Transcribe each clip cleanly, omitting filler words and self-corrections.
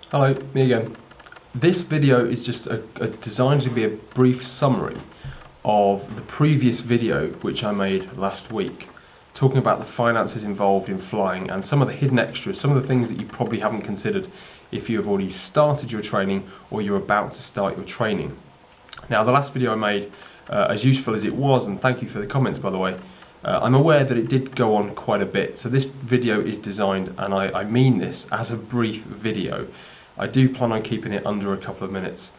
Hello, me again. This video is just designed to be a brief summary of the previous video which I made last week, talking about the finances involved in flying and some of the hidden extras, some of the things that you probably haven't considered if you have already started your training or you're about to start your training. Now, the last video I made, as useful as it was, and thank you for the comments by the way, I'm aware that it did go on quite a bit, so this video is designed, and I mean this, as a brief video. I do plan on keeping it under a couple of minutes.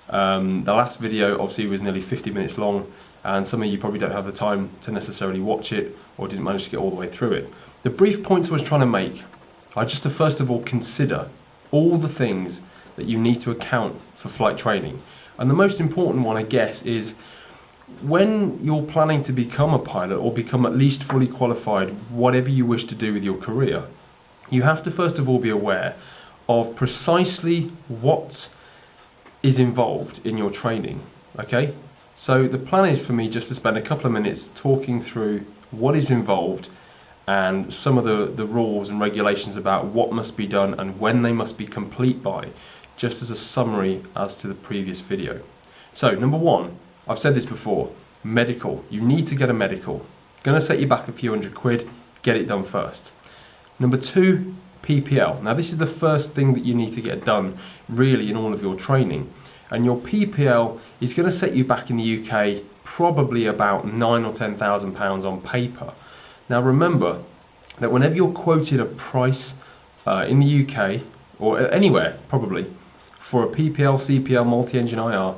The last video obviously was nearly 50 minutes long, and some of you probably don't have the time to necessarily watch it or didn't manage to get all the way through it. The brief points I was trying to make are just to first of all consider all the things that you need to account for flight training. And the most important one, I guess, is when you're planning to become a pilot or become at least fully qualified, whatever you wish to do with your career, you have to first of all be aware of precisely what is involved in your training, okay? So the plan is for me just to spend a couple of minutes talking through what is involved and some of the rules and regulations about what must be done and when they must be complete by, just as a summary as to the previous video. So number one, I've said this before, medical. You need to get a medical. Gonna set you back a few £100, get it done first. Number two, PPL. Now this is the first thing that you need to get done really in all of your training, and your PPL is going to set you back in the UK probably about £9,000 or £10,000 on paper. Now remember that whenever you're quoted a price in the UK or anywhere probably for a PPL, CPL, multi-engine IR,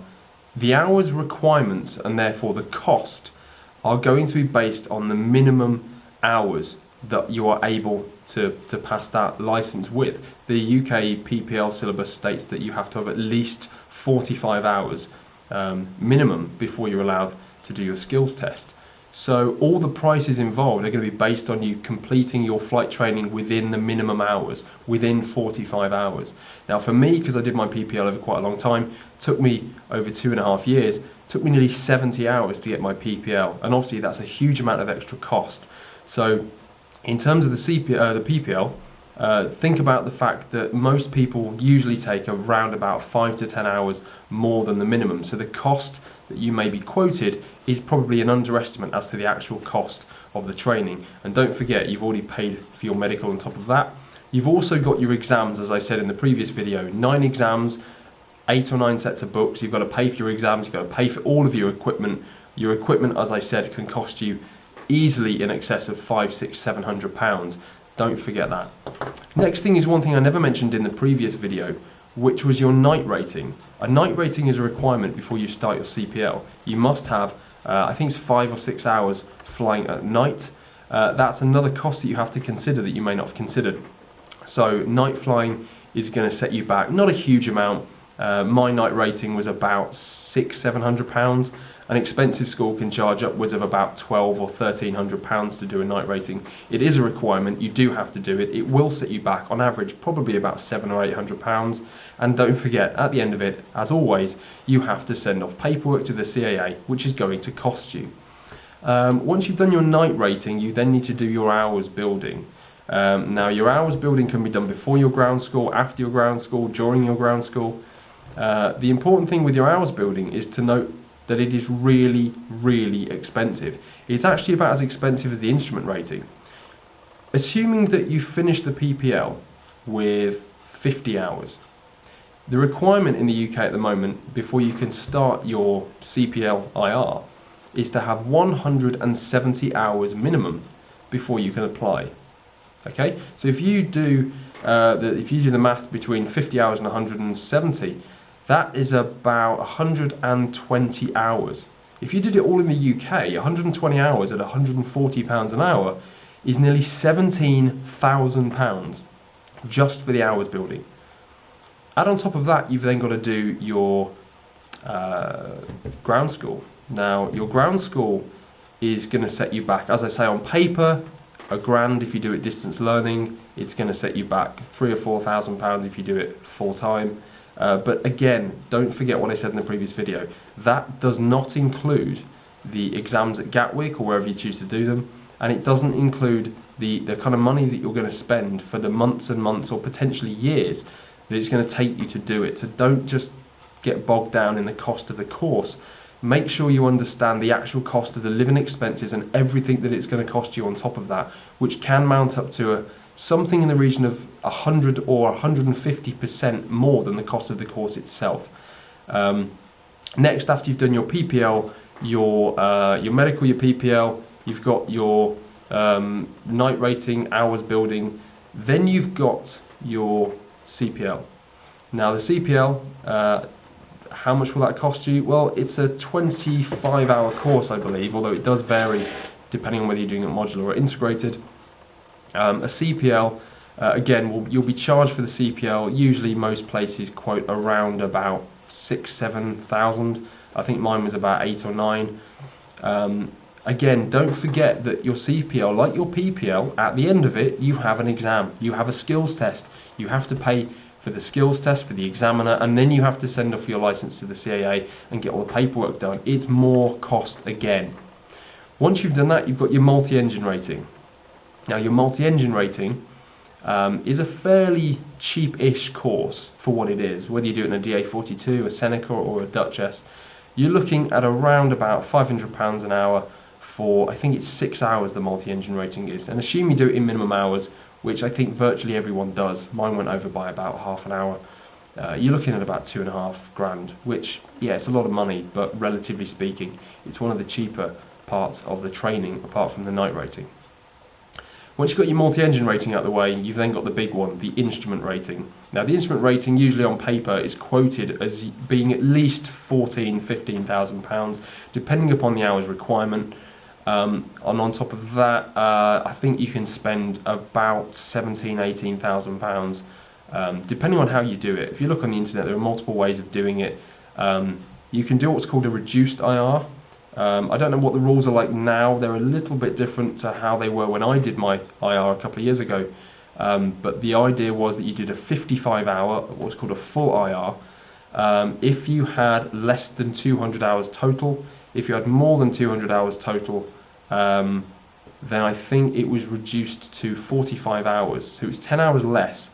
the hours requirements and therefore the cost are going to be based on the minimum hours that you are able to pass that license with. The UK PPL syllabus states that you have to have at least 45 hours minimum before you're allowed to do your skills test. So all the prices involved are going to be based on you completing your flight training within the minimum hours, within 45 hours. Now for me, because I did my PPL over quite a long time, took me over 2.5 years, took me nearly 70 hours to get my PPL, and obviously that's a huge amount of extra cost. So in terms of the PPL, think about the fact that most people usually take around about 5 to 10 hours more than the minimum. So the cost that you may be quoted is probably an underestimate as to the actual cost of the training. And don't forget, you've already paid for your medical on top of that. You've also got your exams, as I said in the previous video, 9 exams, 8 or 9 sets of books. You've got to pay for your exams, you've got to pay for all of your equipment. Your equipment, as I said, can cost you easily in excess of £500, £600, £700. Don't forget that. Next thing is one thing I never mentioned in the previous video, which was your night rating. A night rating is a requirement before you start your CPL. You must have, I think it's 5 or 6 hours flying at night. That's another cost that you have to consider that you may not have considered. So night flying is going to set you back, not a huge amount. My night rating was about £600-700. An expensive school can charge upwards of about £1,200 or £1,300 to do a night rating. It is a requirement, you do have to do it. It will set you back on average probably about £700 or £800. And don't forget, at the end of it, as always, you have to send off paperwork to the CAA, which is going to cost you. Once you've done your night rating, you then need to do your hours building. Now your hours building can be done before your ground school, after your ground school, during your ground school. The important thing with your hours building is to note that it is really, really expensive. It's actually about as expensive as the instrument rating. Assuming that you finish the PPL with 50 hours, the requirement in the UK at the moment, before you can start your CPL IR, is to have 170 hours minimum before you can apply. Okay, so if you do the maths between 50 hours and 170, that is about 120 hours. If you did it all in the UK, 120 hours at £140 an hour is nearly £17,000 just for the hours building. Add on top of that, you've then got to do your ground school. Now, your ground school is going to set you back, as I say, on paper, £1,000 if you do it distance learning. It's going to set you back £3,000 or £4,000 if you do it full time. But again, don't forget what I said in the previous video. That does not include the exams at Gatwick or wherever you choose to do them, and it doesn't include the kind of money that you're going to spend for the months and months or potentially years that it's going to take you to do it. So don't just get bogged down in the cost of the course. Make sure you understand the actual cost of the living expenses and everything that it's going to cost you on top of that, which can mount up to something in the region of 100 or 150% more than the cost of the course itself. Next, after you've done your PPL, your medical, your PPL, you've got your night rating, hours building, then you've got your CPL. Now the CPL, how much will that cost you? Well, it's a 25-hour course, I believe, although it does vary depending on whether you're doing it modular or integrated. A CPL, again, you'll be charged for the CPL. Usually most places quote around about 6,000-7,000. I think mine was about 8 or 9. Again, don't forget that your CPL, like your PPL, at the end of it, you have an exam. You have a skills test. You have to pay for the skills test, for the examiner, and then you have to send off your license to the CAA and get all the paperwork done. It's more cost again. Once you've done that, you've got your multi-engine rating. Now, your multi-engine rating is a fairly cheap-ish course for what it is. Whether you do it in a DA42, a Seneca, or a Dutch S, you're looking at around about £500 an hour for, I think it's 6 hours the multi-engine rating is. And assume you do it in minimum hours, which I think virtually everyone does. Mine went over by about half an hour. You're looking at about £2,500, which, yeah, it's a lot of money, but relatively speaking, it's one of the cheaper parts of the training, apart from the night rating. Once you've got your multi-engine rating out of the way, you've then got the big one, the instrument rating. Now, the instrument rating, usually on paper, is quoted as being at least £15,000, depending upon the hours requirement. And on top of that, I think you can spend about £18,000, depending on how you do it. If you look on the internet, there are multiple ways of doing it. You can do what's called a reduced IR. I don't know what the rules are like now. They're a little bit different to how they were when I did my IR a couple of years ago. But the idea was that you did a 55-hour, what's called a full IR. If you had less than 200 hours total, if you had more than 200 hours total, then I think it was reduced to 45 hours. So it was 10 hours less.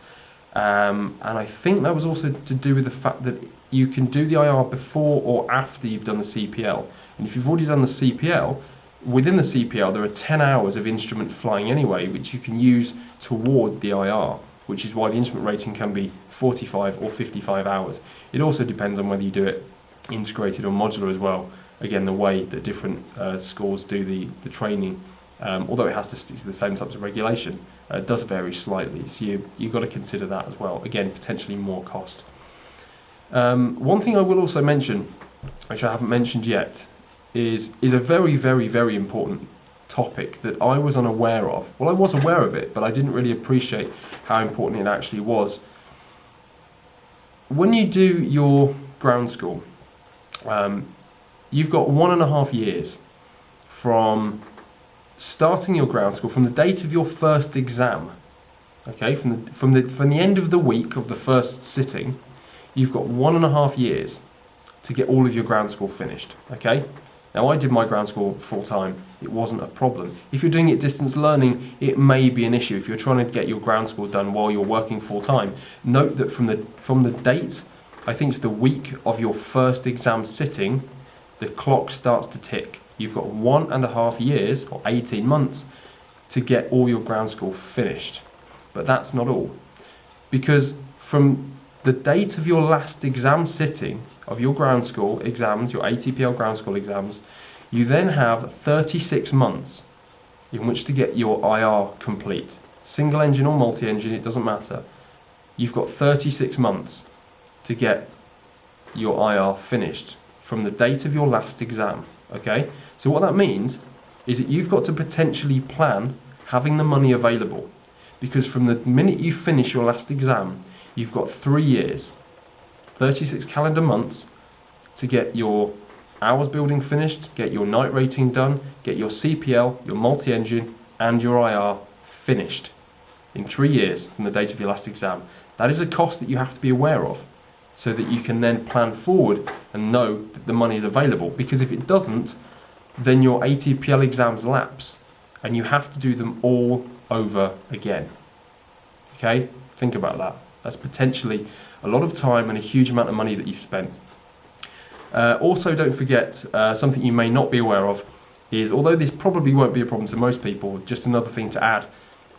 And I think that was also to do with the fact that you can do the IR before or after you've done the CPL. And if you've already done the CPL, within the CPL there are 10 hours of instrument flying anyway, which you can use toward the IR, which is why the instrument rating can be 45 or 55 hours. It also depends on whether you do it integrated or modular as well. Again, the way that different schools do the training, although it has to stick to the same types of regulation, does vary slightly. So you've got to consider that as well. Again, potentially more cost. One thing I will also mention, which I haven't mentioned yet, is a very, very, very important topic that I was unaware of. Well, I was aware of it, but I didn't really appreciate how important it actually was. When you do your ground school, you've got 1.5 years from starting your ground school, from the date of your first exam, okay, from the end of the week of the first sitting, you've got 1.5 years to get all of your ground school finished, okay? Now, I did my ground school full time. It wasn't a problem. If you're doing it distance learning, it may be an issue. If you're trying to get your ground school done while you're working full time, note that from the date, I think it's the week of your first exam sitting, the clock starts to tick. You've got 1.5 years or 18 months to get all your ground school finished. But that's not all. Because from the date of your last exam sitting of your ground school exams, your ATPL ground school exams, you then have 36 months in which to get your IR complete. Single engine or multi-engine, it doesn't matter. You've got 36 months to get your IR finished from the date of your last exam, okay? So what that means is that you've got to potentially plan having the money available, because from the minute you finish your last exam, you've got 3 years, 36 calendar months to get your hours building finished, get your night rating done, get your CPL, your multi-engine, and your IR finished in 3 years from the date of your last exam. That is a cost that you have to be aware of, so that you can then plan forward and know that the money is available. Because if it doesn't, then your ATPL exams lapse and you have to do them all over again. Okay? Think about that. That's potentially a lot of time and a huge amount of money that you've spent. Also, don't forget, something you may not be aware of is, although this probably won't be a problem to most people, just another thing to add.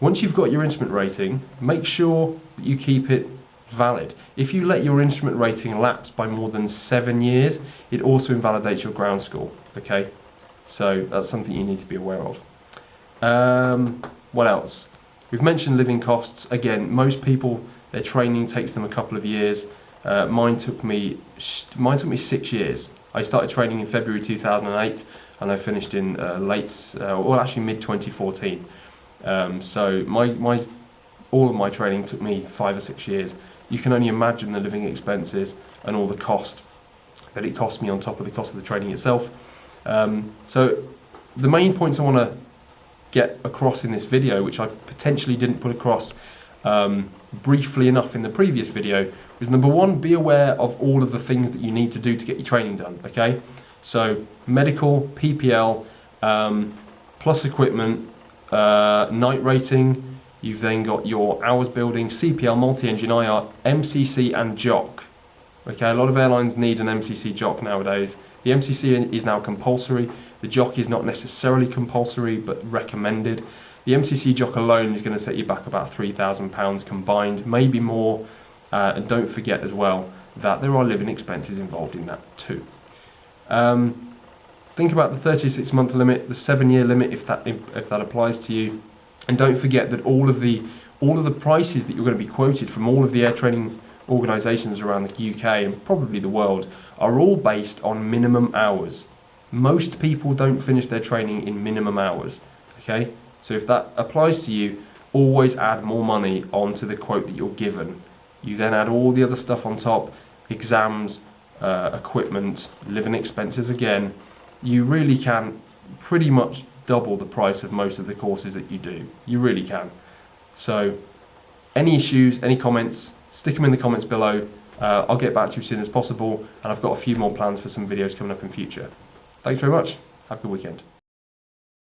Once you've got your instrument rating, make sure that you keep it valid. If you let your instrument rating lapse by more than 7 years, it also invalidates your ground school. Okay, so that's something you need to be aware of. What else? We've mentioned living costs. Again, most people, their training takes them a couple of years. Mine took me 6 years. I started training in February 2008 and I finished in mid 2014. So all of my training took me 5 or 6 years. You can only imagine the living expenses and all the cost that it cost me on top of the cost of the training itself. So the main points I want to get across in this video, which I potentially didn't put across briefly enough in the previous video, is number one, be aware of all of the things that you need to do to get your training done, okay? So medical, PPL, plus equipment, night rating, you've then got your hours building, CPL, multi-engine IR, MCC and JOC. Okay, a lot of airlines need an MCC JOC nowadays. The MCC is now compulsory. The JOC is not necessarily compulsory, but recommended. The MCC JOC alone is going to set you back about £3,000 combined, maybe more. And don't forget as well that there are living expenses involved in that too. Think about the 36-month limit, the 7-year limit if that applies to you, and don't forget that all of the prices that you're going to be quoted from all of the air training organisations around the UK and probably the world are all based on minimum hours. Most people don't finish their training in minimum hours. Okay, so if that applies to you, always add more money onto the quote that you're given. You then add all the other stuff on top, exams, equipment, living expenses again. You really can pretty much double the price of most of the courses that you do. You really can. So any issues, any comments, stick them in the comments below. I'll get back to you as soon as possible, and I've got a few more plans for some videos coming up in future. Thanks very much. Have a good weekend.